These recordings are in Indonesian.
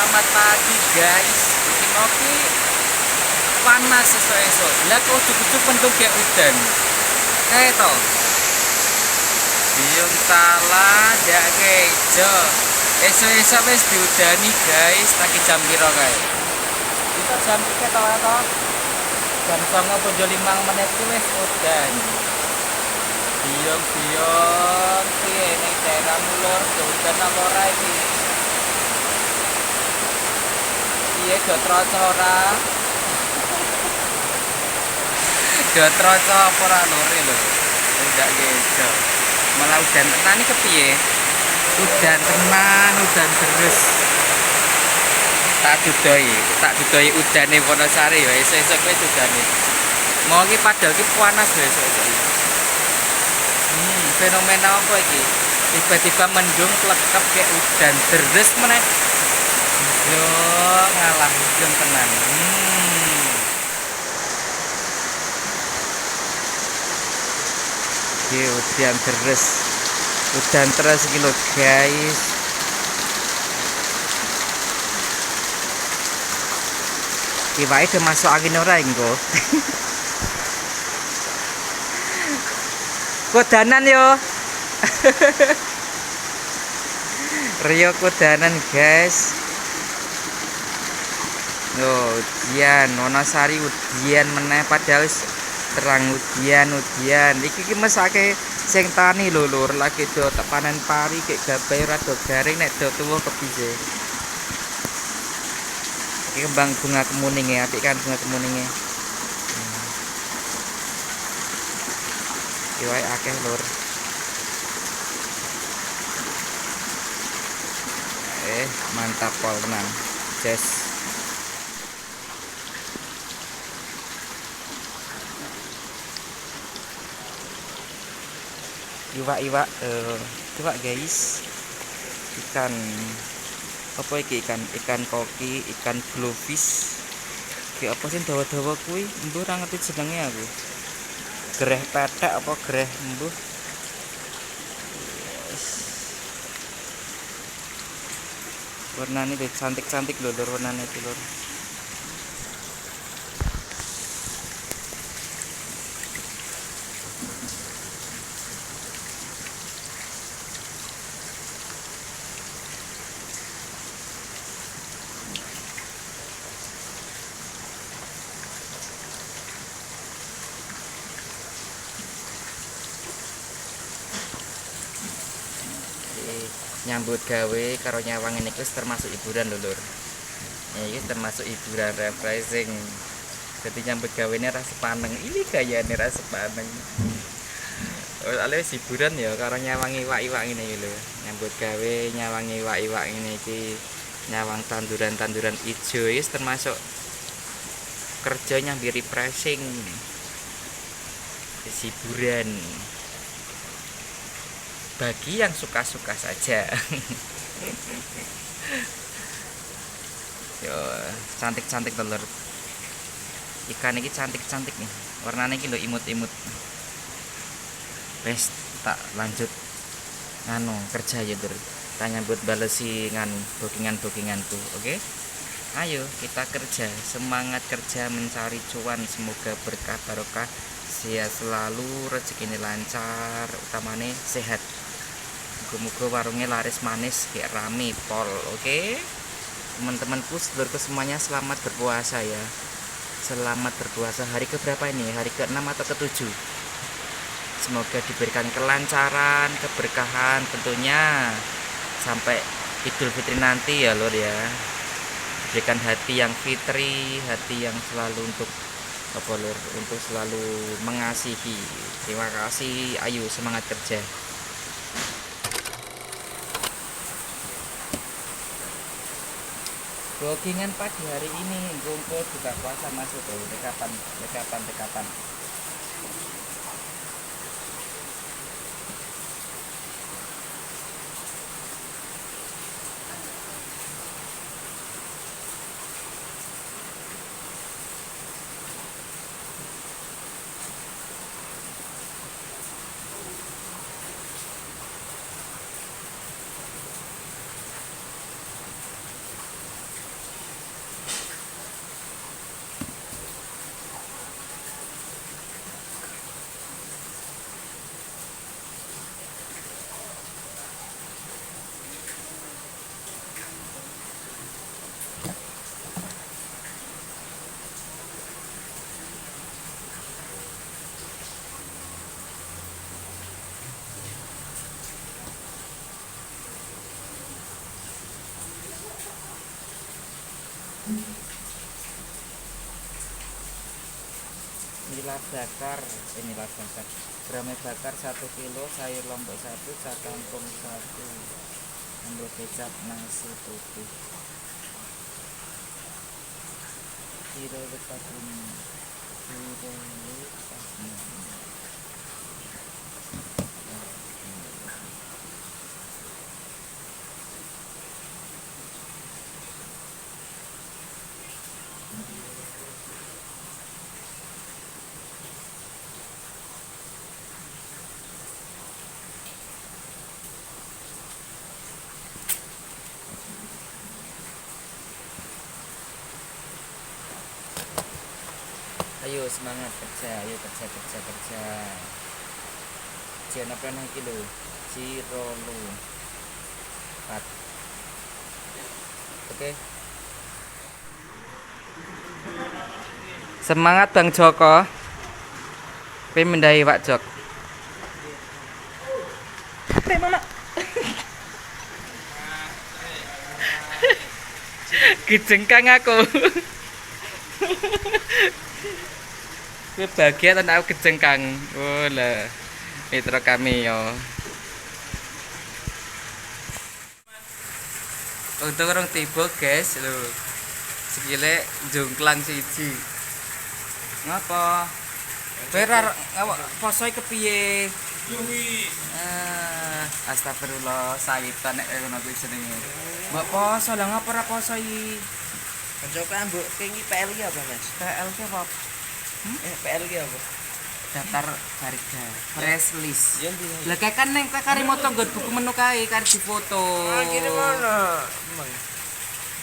Selamat pagi guys. Iki mau ki panas esok-esok. Lah kok cukup pentung kayak udan. Kayak to. Biung tala ndak kejo. Esok-esok wis diudani guys, lagi jam piro kae? Kita jam 3 to. Jam 09.05 menit ki wis udan. Biung-biung piye ning daerah mulur udan apa ora iki? Iya, do troco ora? Do troco apa ora lore lho. Ndak gejo. Malah udan tenan iki kepiye? Udan tenan, udan terus. Tak dudoi udane Wonosari ya esuk-esuk wis udane. Mau iki padahal iki panas lho esuk-esuk. Fenomena apa iki? Tiba-tiba mendung klekep kayak udan deres meneh. Yo ngalah hujan tenan. Udan terus iki lho guys. Iwake udah masuk angin ora engko. Kodanan yo. Rio kodanan guys. Ujian Wonosari ujian meneh padahal terang ujian iki mesake sing tani lho lur lagi do tak panen pari kek gabai rada garing nek do tuwa kepiye iki kembang bunga kemuninge apik kan bunga kemuninge iki akeh lur mantap pol tenan yes. Iwak coba guys, ikan apa iki ikan koki, ikan glowfish ki apa sih dawa-dawa kuwi mbuh ora ngerti jenenge aku gereh petek apa gereh mbuh warnane cantik-cantik lho lur warnane iki lur. Nyambut gawe karo nyawang ini termasuk hiburan lho lur. Ini termasuk hiburan refreshing. Jadi nyambut gawe ini rasa paneng. Ini gayane rasa paneng. Alias hiburan ya karo nyawang iwak-iwak ini lho. Nyambut gawe nyawang iwak-iwak ini iki nyawang tanduran-tanduran ijo iki termasuk kerja nyambi refreshing. Hiburan. Bagi yang suka-suka saja. Yo, cantik-cantik telur. Ikan ini cantik-cantik nih. Warnanya iki lho imut-imut. Wes tak lanjut kerja ya, Dur. Tanya buat balesi bookinganku, oke? Ayo kita kerja, semangat kerja mencari cuan, semoga berkah barokah, sehat selalu, rezeki ini lancar, utamanya sehat. Moga-moga warungnya laris manis kayak rame pol, oke? Teman-temanku, sedulurku semuanya selamat berpuasa ya. Selamat berpuasa. Hari keberapa ini? Hari ke-6 atau ke-7? Semoga diberikan kelancaran, keberkahan tentunya sampai Idul Fitri nanti ya lur ya. Diberikan hati yang fitri, hati yang selalu untuk apa lur, untuk selalu mengasihi. Terima kasih, ayo semangat kerja. Bookingan pagi hari ini ngumpul buka puasa masuk tuh dekatan. Nila bakar, nila bakar. Gramnya bakar 1 kilo, sayur lombok 1, cat kangkung 1, sambal kecap, nasi putih. Kilo lepas ini. Kilo lepas ini. Ayo semangat kerja, ayo kerja. Jangan apa nih kilo, Cirolu 4. Oke. Semangat Bang Joko. Pemindai Pak Jok. Mama. Kejengkang aku. Gue bahagia dan aku kejengkang. Oh lah, mitra kami yo. Untuk orang tiba guys, lo sekile jongklang siji. Ngapa? Berar ngapa posoi kepiye? Astagfirullah, sayyitan nek ngono kuwi jenenge. Mbok poso lah ngapa ora poso iki? Kanca mbok kingi PL ki apa, Mas? PL ki apa? PL ki apa? Daftar harga press list. Ya ndi? Lah kayak kan neng kari moto nggon buku menu kae kari difoto. Ah, kene ngono. Emang.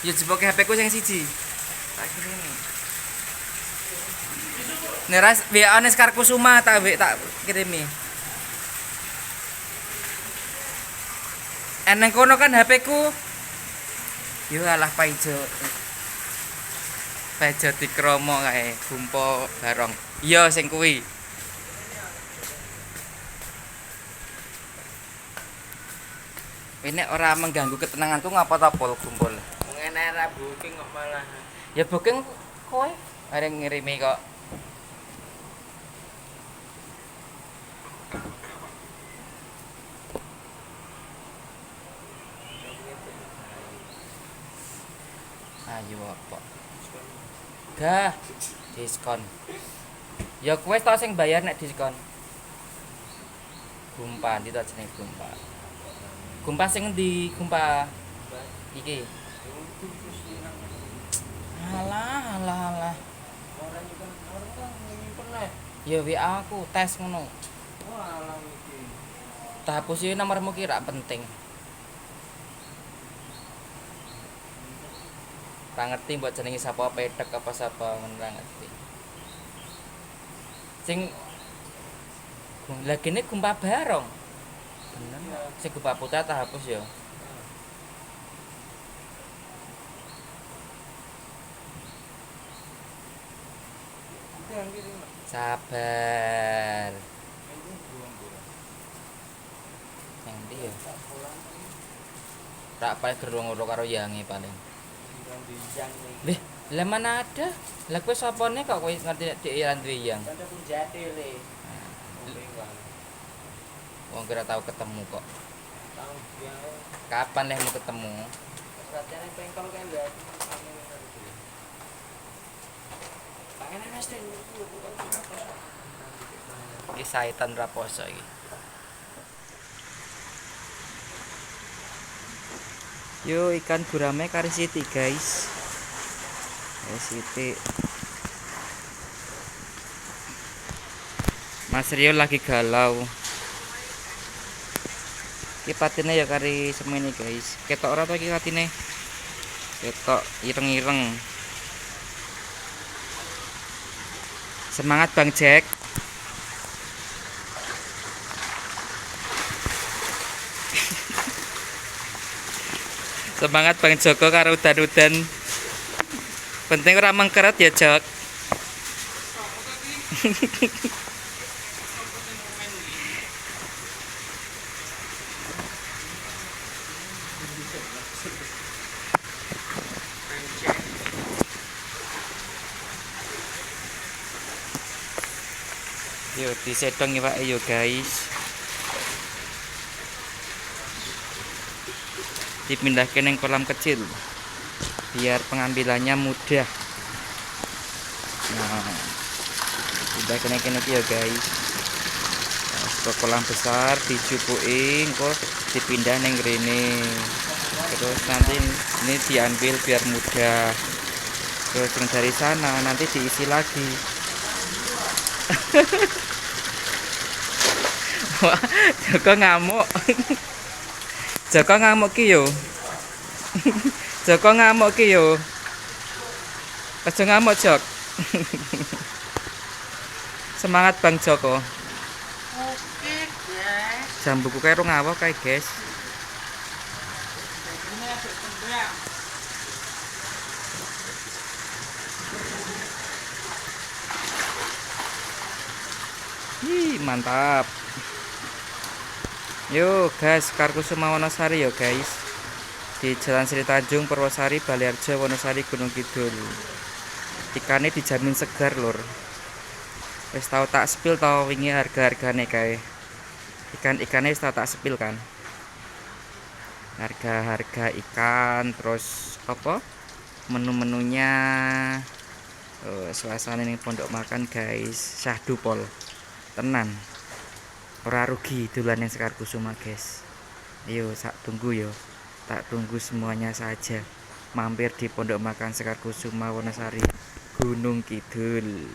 Ya jeboke HP ku sing siji. Tak kirimi. Neras WA Nes Karkusuma tak kirimi. Eneng kono kan HP ku. Yo alah paijo. Paijo dikromo kae, gumpo barong. Iya sing kuwi. Ini ora mengganggu ketenanganku ngapa ta pol kumpul. Ngene ra booking kok malah. Ya booking kowe areng ngirimi kok. Ayo apa? Gah, diskon. Ya kowe tok sing bayar nek diskon. Gumpa ndi ta jenenge Gumpa. Gumpa sing endi? Gumpa iki. Alah. Orang kan nyimpen nih. Ya WA aku tes ngono. Wah, alam iki. Tak hapusi nomormu ki rak penting. Tak ngerti mbok jenenge sapa petek apa sapa ngono ra ngerti. Sing lagi ini Gumpa barong. Bener. Sing Gumpa Putra tak hapus ya. Sabar. Yang ndi ya? Tak paling gerung-gerung karo yangi paling. Lih, lah mana ada? Lah kowe sapane kok kowe ngerti nek dhek ya duwe yang. Kanca punjate le. Wong kira tau ketemu kok. Tahu dia. Kapan leh mau ketemu? Rasane pengkol kan lho. Panganan Mas Den. Iki saitan ra poso iki. Yo ikan gurame kari siti guys. Siti. Mas Rio lagi galau. Iki patine ya kari semene guys. Ketok ora to iki patine? Ketok ireng-ireng. Semangat Bang Jack. Semangat Bang Joko karo udan-udan. Penting ora mengkeret ya, Jok. Yuk disedong ya Pak yo guys. Dipindahkan yang kolam kecil biar pengambilannya mudah. Nah, pindah kene ya guys. Nah, ke kolam besar dicupuin kok dipindah neng rene. Terus nanti ini diambil biar mudah. Terus yang dari sana nanti diisi lagi. Wah, Joko ngamuk. Joko ngamuk ki yo. Joko ngamuk ki yo. Aja ngamuk, Jok. Semangat Bang Joko. Oke, guys. Jambuku kae rong awak kae, guys. Ini ada tembak. Mantap. Yo guys, Karkusuma Wonosari yo guys. Di Jalan Sri Tanjung, Purwosari, Baliarjo, Wonosari, Gunung Kidul. Ikannya dijamin segar lur. Wis tau tak spill tau wingi harga-hargane kae. Ikan-ikannya wis tau tak spill kan. Harga-harga ikan terus apa? Menu-menunya. Oh, suasana ning pondok makan guys, syahdu pol. Tenan. Ora rugi dolan yang Sekar Kusuma guys. Ayo sak tunggu yo. Tak tunggu semuanya saja. Mampir di pondok makan Sekar Kusuma Wonosari, Gunung Kidul.